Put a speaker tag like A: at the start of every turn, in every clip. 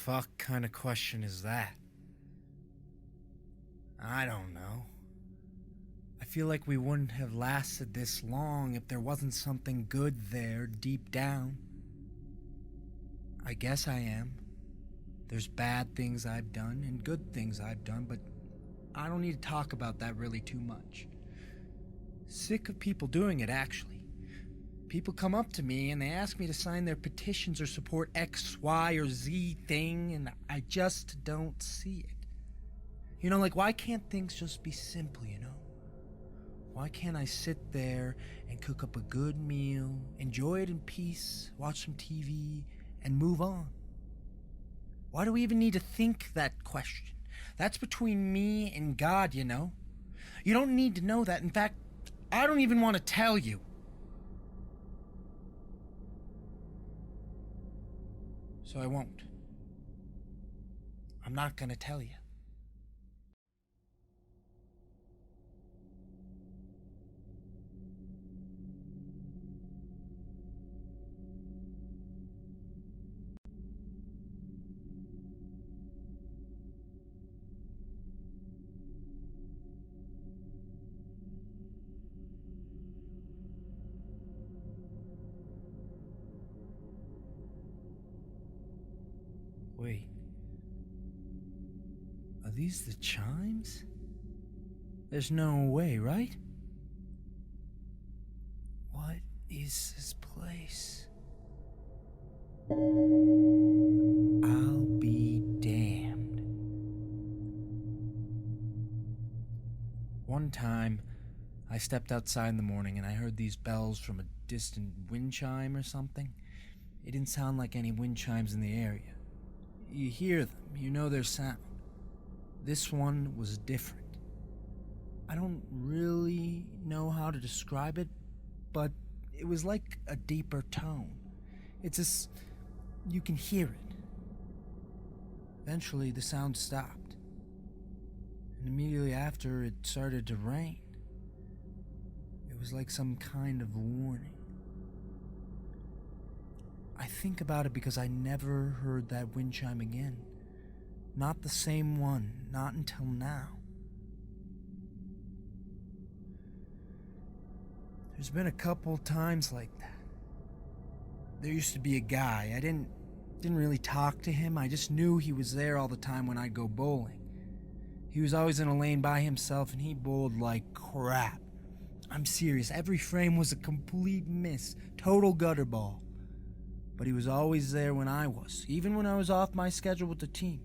A: fuck kind of question is that? I don't know. I feel like we wouldn't have lasted this long if there wasn't something good there deep down. I guess I am. There's bad things I've done and good things I've done, but I don't need to talk about that really too much. Sick of people doing it, actually. People come up to me and they ask me to sign their petitions or support X, Y, or Z thing, and I just don't see it. You know, like, why can't things just be simple, you know? Why can't I sit there and cook up a good meal, enjoy it in peace, watch some TV, and move on? Why do we even need to think that question? That's between me and God, you know? You don't need to know that. In fact, I don't even want to tell you. So I won't. I'm not gonna tell you. Wait. Are these the chimes? There's no way, right? What is this place? I'll be damned. One time, I stepped outside in the morning and I heard these bells from a distant wind chime or something. It didn't sound like any wind chimes in the area. You hear them, you know their sound. This one was different. I don't really know how to describe it, but it was like a deeper tone. It's as you can hear it. Eventually, the sound stopped. And immediately after, it started to rain. It was like some kind of warning. I think about it because I never heard that wind chime again. Not the same one, not until now. There's been a couple times like that. There used to be a guy. I didn't really talk to him. I just knew he was there all the time when I'd go bowling. He was always in a lane by himself and he bowled like crap. I'm serious, every frame was a complete miss, total gutter ball. But he was always there when I was, even when I was off my schedule with the team.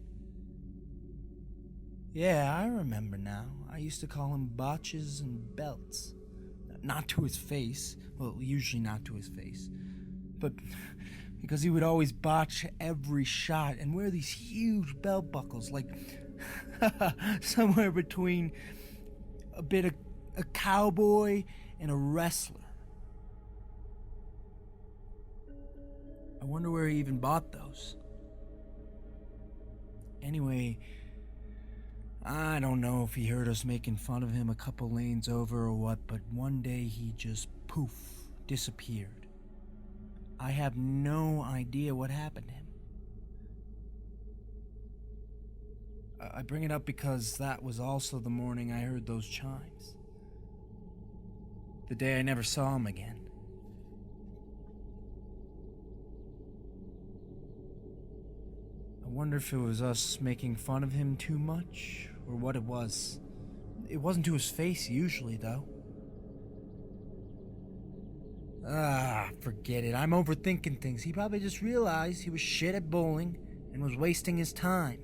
A: Yeah, I remember now. I used to call him botches and belts. Not to his face, well, usually not to his face, but because he would always botch every shot and wear these huge belt buckles, like somewhere between a bit of a cowboy and a wrestler. I wonder where he even bought those. Anyway, I don't know if he heard us making fun of him a couple lanes over or what, but one day he just poof, disappeared. I have no idea what happened to him. I bring it up because that was also the morning I heard those chimes. The day I never saw him again. I wonder if it was us making fun of him too much, or what it was. It wasn't to his face usually, though. Forget it. I'm overthinking things. He probably just realized he was shit at bowling and was wasting his time.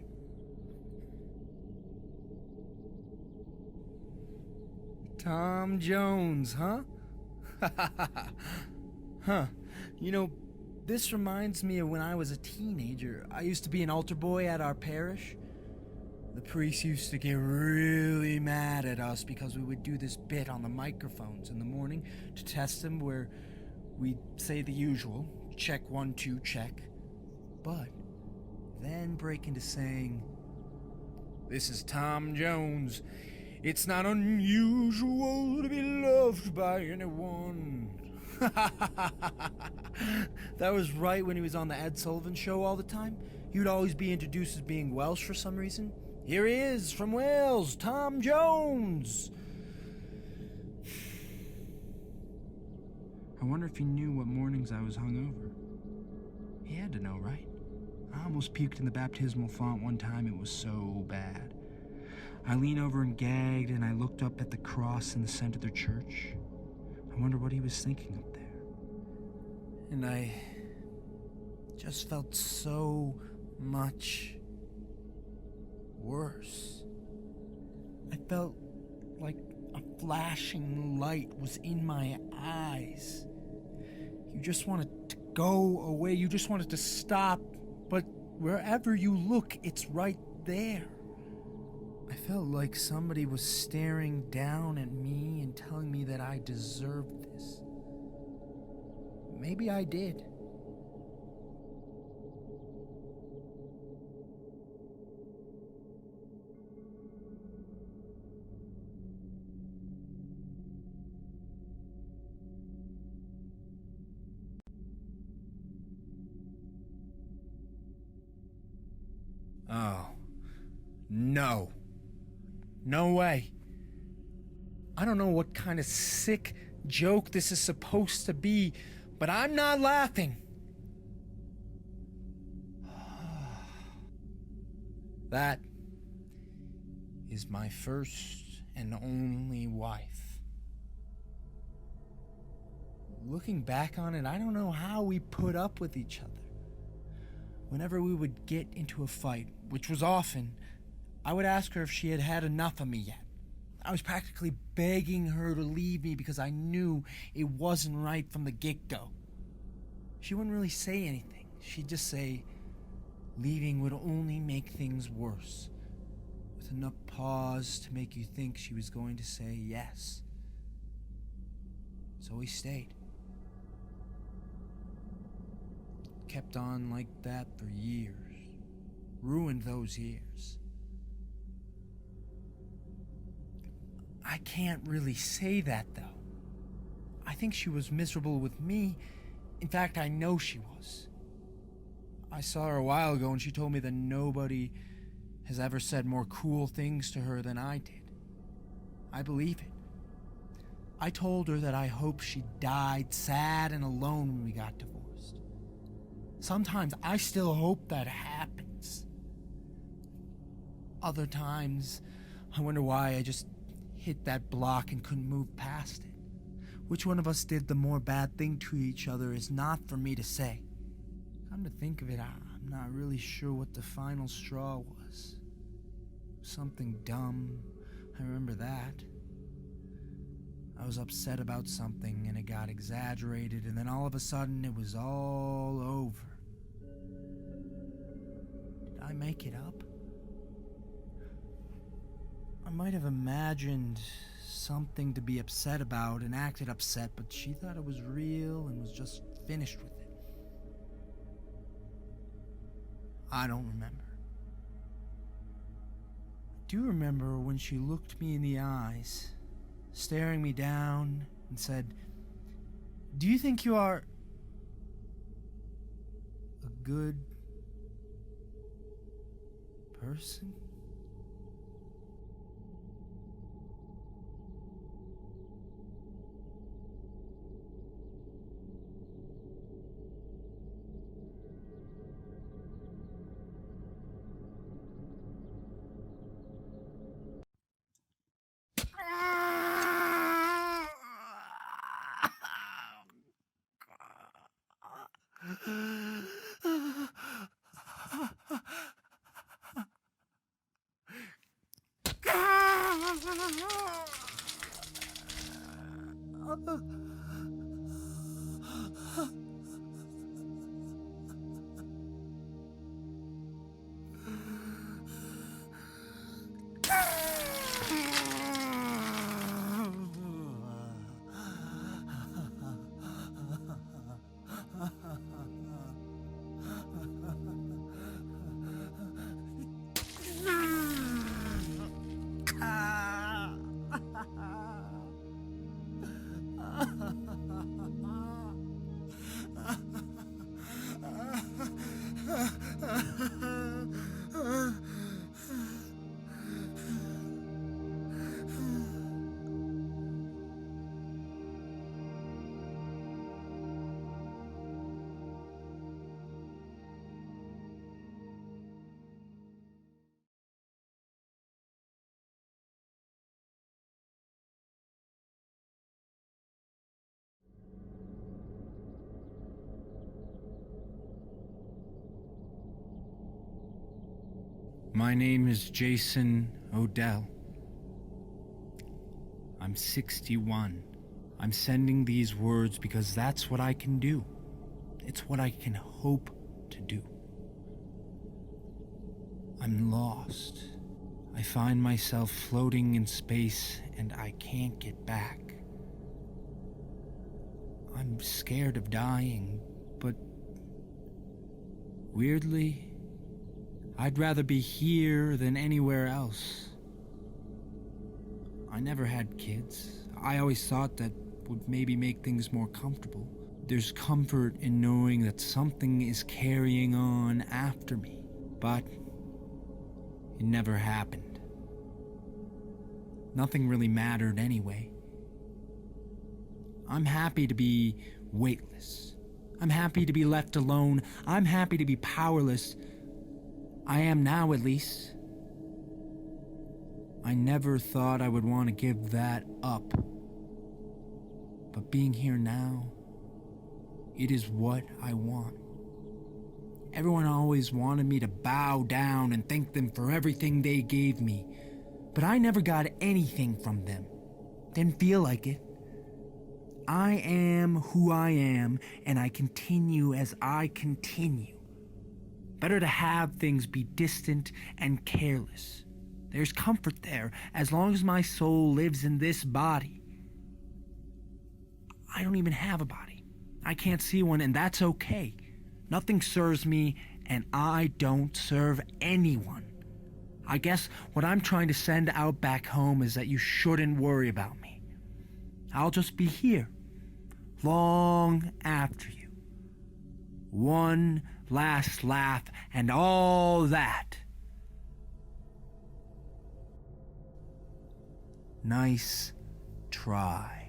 A: Tom Jones, huh? Huh. You know, this reminds me of when I was a teenager. I used to be an altar boy at our parish. The priest used to get really mad at us because we would do this bit on the microphones in the morning to test them where we'd say the usual, check 1, 2, check. But then break into saying, "This is Tom Jones. It's not unusual to be loved by anyone." That was right when he was on the Ed Sullivan Show all the time. He would always be introduced as being Welsh for some reason. Here he is, from Wales, Tom Jones! I wonder if he knew what mornings I was hungover. He had to know, right? I almost puked in the baptismal font one time. It was so bad. I leaned over and gagged, and I looked up at the cross in the center of the church. I wonder what he was thinking up there. And I just felt so much worse. I felt like a flashing light was in my eyes. You just wanted to go away. You just wanted to stop. But wherever you look, it's right there. I felt like somebody was staring down at me and telling me that I deserved this. Maybe I did. Oh, no. No way. I don't know what kind of sick joke this is supposed to be, but I'm not laughing. That is my first and only wife. Looking back on it, I don't know how we put up with each other. Whenever we would get into a fight, which was often, I would ask her if she had had enough of me yet. I was practically begging her to leave me because I knew it wasn't right from the get-go. She wouldn't really say anything. She'd just say, leaving would only make things worse, with enough pause to make you think she was going to say yes. So we stayed. Kept on like that for years. Ruined those years. I can't really say that, though. I think she was miserable with me. In fact, I know she was. I saw her a while ago and she told me that nobody has ever said more cruel things to her than I did. I believe it. I told her that I hope she died sad and alone when we got divorced. Sometimes I still hope that happens. Other times, I wonder why I just hit that block and couldn't move past it. Which one of us did the more bad thing to each other is not for me to say. Come to think of it, I'm not really sure what the final straw was. Something dumb, I remember that. I was upset about something and it got exaggerated, and then all of a sudden it was all over. Did I make it up? I might have imagined something to be upset about and acted upset, but she thought it was real and was just finished with it. I don't remember. I do remember when she looked me in the eyes, staring me down, and said, "Do you think you are a good person?" My name is Jason Odell. I'm 61. I'm sending these words because that's what I can do. It's what I can hope to do. I'm lost. I find myself floating in space and I can't get back. I'm scared of dying, but weirdly, I'd rather be here than anywhere else. I never had kids. I always thought that would maybe make things more comfortable. There's comfort in knowing that something is carrying on after me, but it never happened. Nothing really mattered anyway. I'm happy to be weightless. I'm happy to be left alone. I'm happy to be powerless. I am now, at least. I never thought I would want to give that up. But being here now, it is what I want. Everyone always wanted me to bow down and thank them for everything they gave me, but I never got anything from them. Didn't feel like it. I am who I am, and I continue as I continue. Better to have things be distant and careless. There's comfort there as long as my soul lives in this body. I don't even have a body. I can't see one, and that's okay. Nothing serves me, and I don't serve anyone. I guess what I'm trying to send out back home is that you shouldn't worry about me. I'll just be here, long after you. One last laugh and all that. Nice try.